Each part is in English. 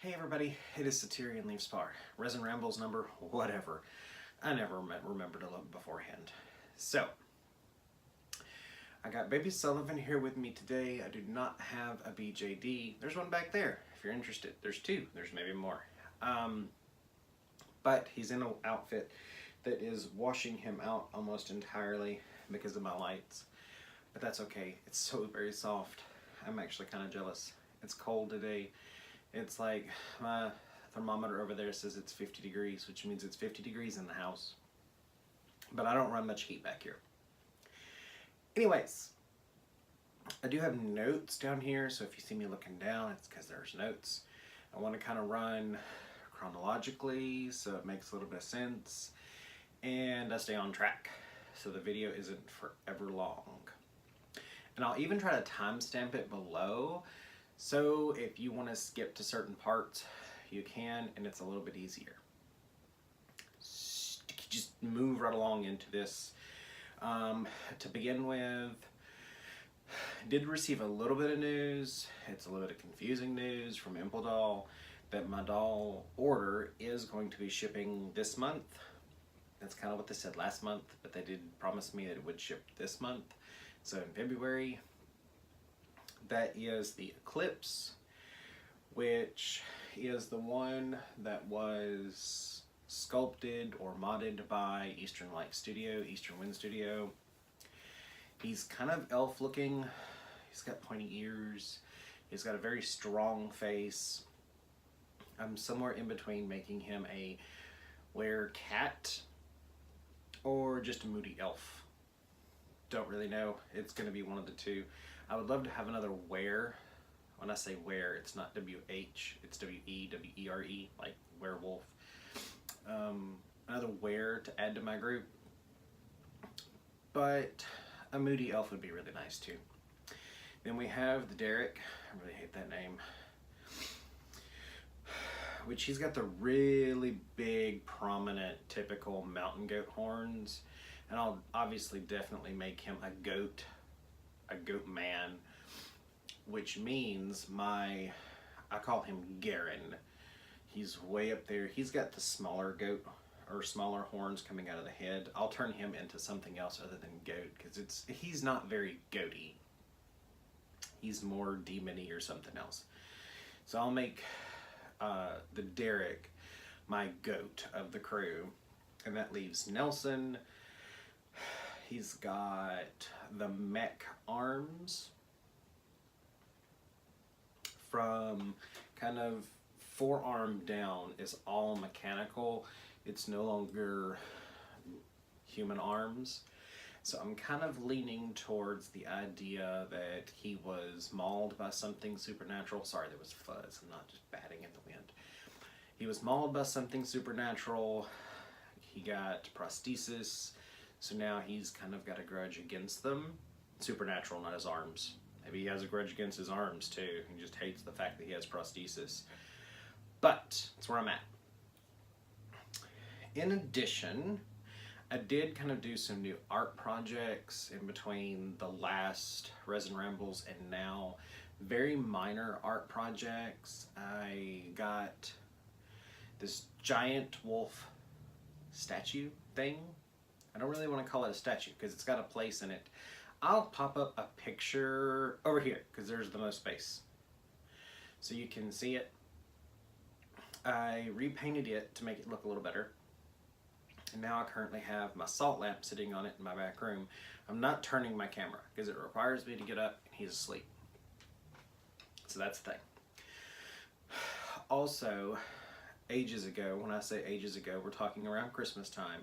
Hey everybody, it is Satyrion Leafspar. Resin Rambles number, whatever. I never remember to look beforehand. So, I got Baby Sullivan here with me today. I do not have a BJD. There's one back there, if you're interested. There's two. There's maybe more. But he's in an outfit that is washing him out almost entirely because of my lights. But that's okay. It's so very soft. I'm actually kind of jealous. It's cold today. It's like my thermometer over there says it's 50 degrees, which means it's 50 degrees in the house. But I don't run much heat back here. Anyways, I do have notes down here, so if you see me looking down, it's because there's notes. I want to kind of run chronologically so it makes a little bit of sense, and I stay on track so the video isn't forever long. And I'll even try to timestamp it below, so if you want to skip to certain parts, you can, and it's a little bit easier. Just move right along into this. To begin with, did receive a little bit of news. It's a little bit of confusing news from Doll that my doll order is going to be shipping this month. That's kind of what they said last month, but they did promise me that it would ship this month. So in February, that is the Eclipse, which is the one that was sculpted or modded by Eastern Wind Studio. He's kind of elf looking. He's got pointy ears. He's got a very strong face. I'm somewhere in between making him a werecat or just a moody elf. Don't really know. It's going to be one of the two. I would love to have another were. When I say were, it's not W-H, it's W-E-W-E-R-E, like werewolf. Another were to add to my group. But a moody elf would be really nice too. Then we have the Derek. I really hate that name. Which he's got the really big, prominent, typical mountain goat horns. And I'll obviously definitely make him a goat man, which means I call him Garen. He's way up there. He's got the smaller goat or smaller horns coming out of the head. I'll turn him into something else other than goat because he's not very goaty. He's more demon-y or something else. So I'll make the Derek my goat of the crew, and that leaves Nelson. He's got the mech arms from kind of forearm down is all mechanical. It's no longer human arms. So I'm kind of leaning towards the idea that he was mauled by something supernatural. Sorry, there was fuzz. I'm not just batting in the wind. He was mauled by something supernatural. He got prosthesis. So now he's kind of got a grudge against them. Supernatural, not his arms. Maybe he has a grudge against his arms too. He just hates the fact that he has prosthesis. But that's where I'm at. In addition, I did kind of do some new art projects in between the last Resin Rambles and now. Very minor art projects. I got this giant wolf statue thing. I don't really want to call it a statue because it's got a place in it. I'll pop up a picture over here because there's the most space. So you can see it. I repainted it to make it look a little better. And now I currently have my salt lamp sitting on it in my back room. I'm not turning my camera because it requires me to get up and he's asleep. So that's the thing. Also, ages ago, when I say ages ago, we're talking around Christmas time,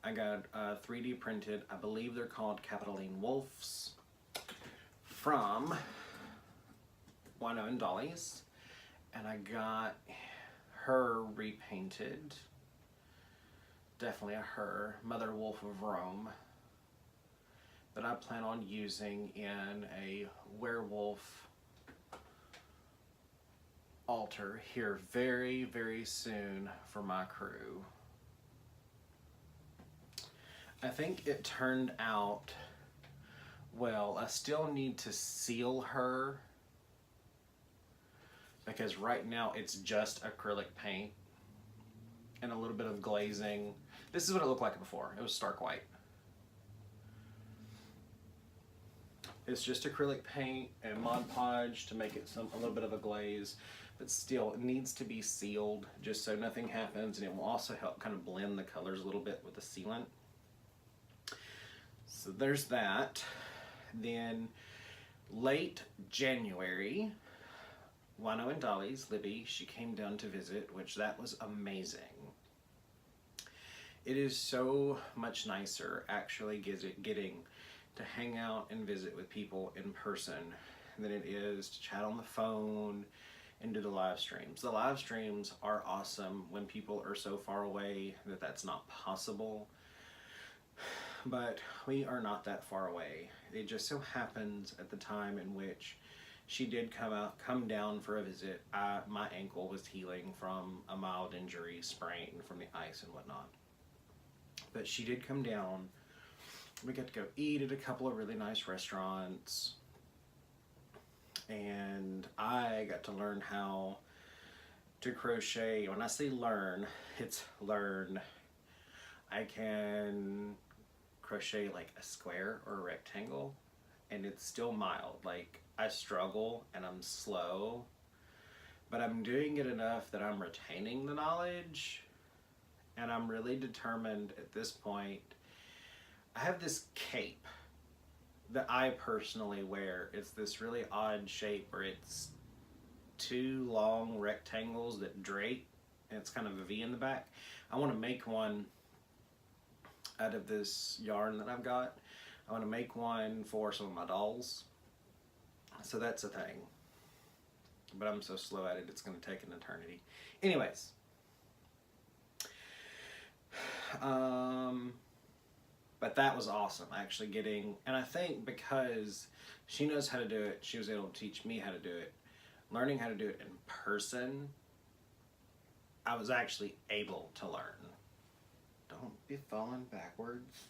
I got 3D printed, I believe they're called Capitoline Wolves, from Dollies, and I got her repainted, definitely a her, Mother Wolf of Rome, that I plan on using in a werewolf altar here very, very soon for my crew. I think it turned out well. I still need to seal her because right now it's just acrylic paint and a little bit of glazing. This is what it looked like before. It was stark white. It's just acrylic paint and Mod Podge to make it a little bit of a glaze, but still it needs to be sealed just so nothing happens, and it will also help kind of blend the colors a little bit with the sealant. So there's that. Then late January, Wino and Dollies, Libby, she came down to visit, which that was amazing. It is so much nicer actually getting to hang out and visit with people in person than it is to chat on the phone and do the live streams. The live streams are awesome when people are so far away that that's not possible, but we are not that far away. It just so happens at the time in which she did come down for a visit, my ankle was healing from a mild injury, sprain from the ice and whatnot. But she did come down. We got to go eat at a couple of really nice restaurants, and I got to learn how to crochet. When I say learn, it's learn. I can crochet like a square or a rectangle, and it's still mild. Like, I struggle and I'm slow, but I'm doing it enough that I'm retaining the knowledge, and I'm really determined at this point. I have this cape that I personally wear. It's this really odd shape where it's two long rectangles that drape, and it's kind of a V in the back. I want to make one out of this yarn that I've got. I want to make one for some of my dolls. So that's a thing. But I'm so slow at it, it's going to take an eternity. Anyways. But that was awesome, actually getting, and I think because she knows how to do it, she was able to teach me how to do it. Learning how to do it in person, I was actually able to learn. Don't be falling backwards.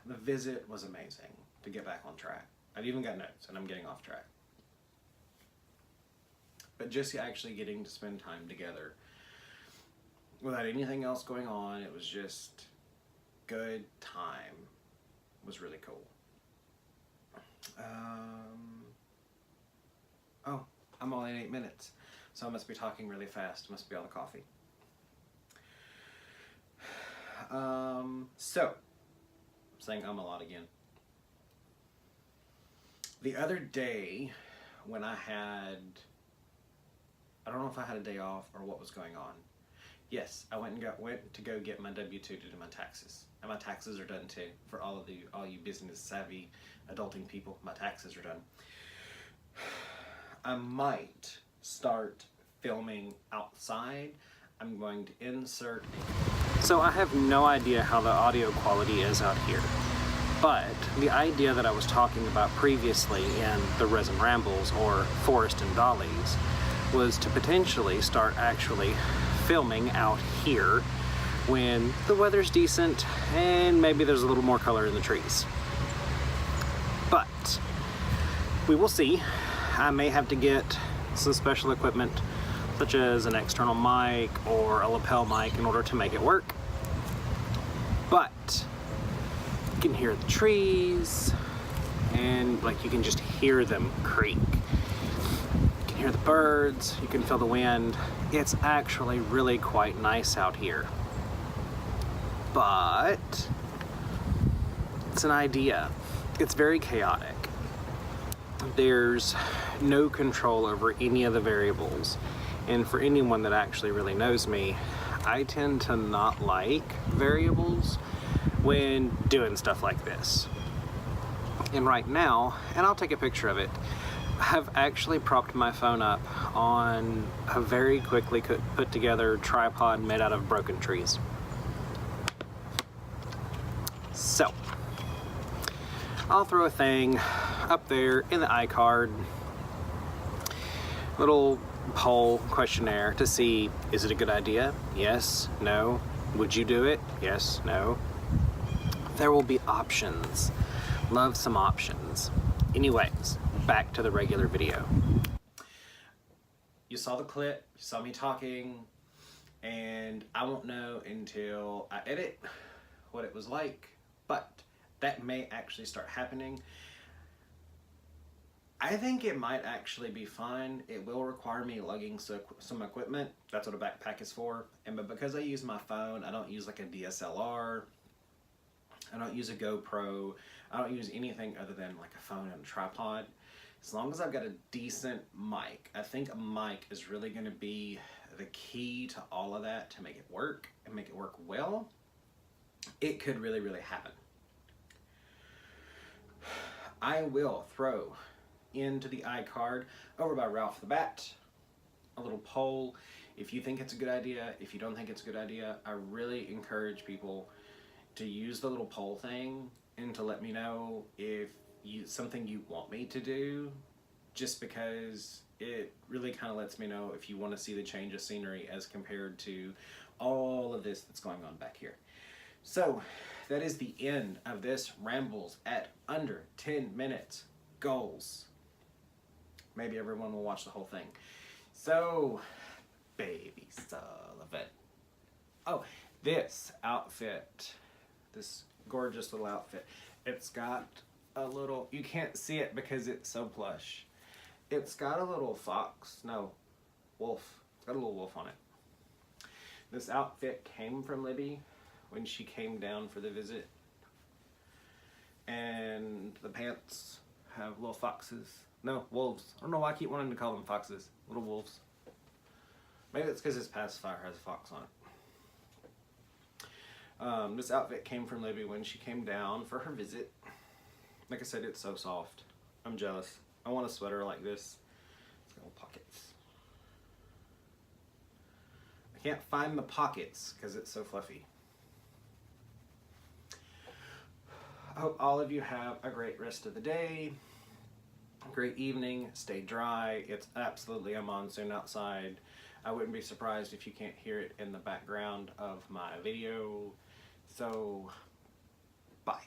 The visit was amazing, to get back on track. I've even got notes, and I'm getting off track. But just actually getting to spend time together without anything else going on, it was just good time. It was really cool. Oh, I'm only at 8 minutes, so I must be talking really fast. It must be all the coffee. So, I'm saying a lot again. The other day, when I don't know if I had a day off or what was going on. Yes, I went to go get my W-2 to do my taxes. And my taxes are done too. For all you business savvy adulting people, my taxes are done. I might start filming outside. I'm going to insert. So I have no idea how the audio quality is out here. But the idea that I was talking about previously in the Resin Rambles or Forest and Dollies was to potentially start actually filming out here when the weather's decent and maybe there's a little more color in the trees. But we will see. I may have to get some special equipment such as an external mic or a lapel mic in order to make it work. But you can hear the trees and like you can just hear them creak. You can hear the birds, you can feel the wind. It's actually really quite nice out here. But it's an idea. It's very chaotic. There's no control over any of the variables. And for anyone that actually really knows me, I tend to not like variables when doing stuff like this. And right now, and I'll take a picture of it, I've actually propped my phone up on a very quickly put together tripod made out of broken trees. So, I'll throw a thing up there in the iCard, little poll questionnaire to see, is it a good idea? Yes, no. Would you do it? Yes, no. There will be options. Love some options. Anyways, back to the regular video. you saw the clip, you saw me talking, and I won't know until I edit what it was like, but that may actually start happening. I think it might actually be fun. It will require me lugging some equipment. That's what a backpack is for. But because I use my phone, I don't use like a DSLR. I don't use a GoPro. I don't use anything other than like a phone and a tripod. As long as I've got a decent mic, I think a mic is really going to be the key to all of that to make it work and make it work well. It could really, really happen. I will throw into the iCard over by Ralph the Bat a little poll. If you think it's a good idea, if you don't think it's a good idea, I really encourage people to use the little poll thing and to let me know if something you want me to do, just because it really kind of lets me know if you want to see the change of scenery as compared to all of this that's going on back here. So that is the end of this Rambles at under 10 minutes goals. Maybe everyone will watch the whole thing. So, baby Sullivan. Oh, this outfit, this gorgeous little outfit, it's got a little, you can't see it because it's so plush. It's got a little wolf. It's got a little wolf on it. This outfit came from Libby when she came down for the visit. And the pants have little foxes. No, wolves. I don't know why I keep wanting to call them foxes. Little wolves. Maybe it's because this pacifier has a fox on it. This outfit came from Libby when she came down for her visit. Like I said, it's so soft. I'm jealous. I want a sweater like this. It's got little pockets. I can't find the pockets because it's so fluffy. I hope all of you have a great rest of the day. Great evening. Stay dry. It's absolutely a monsoon outside. I wouldn't be surprised if you can't hear it in the background of my video. So, bye.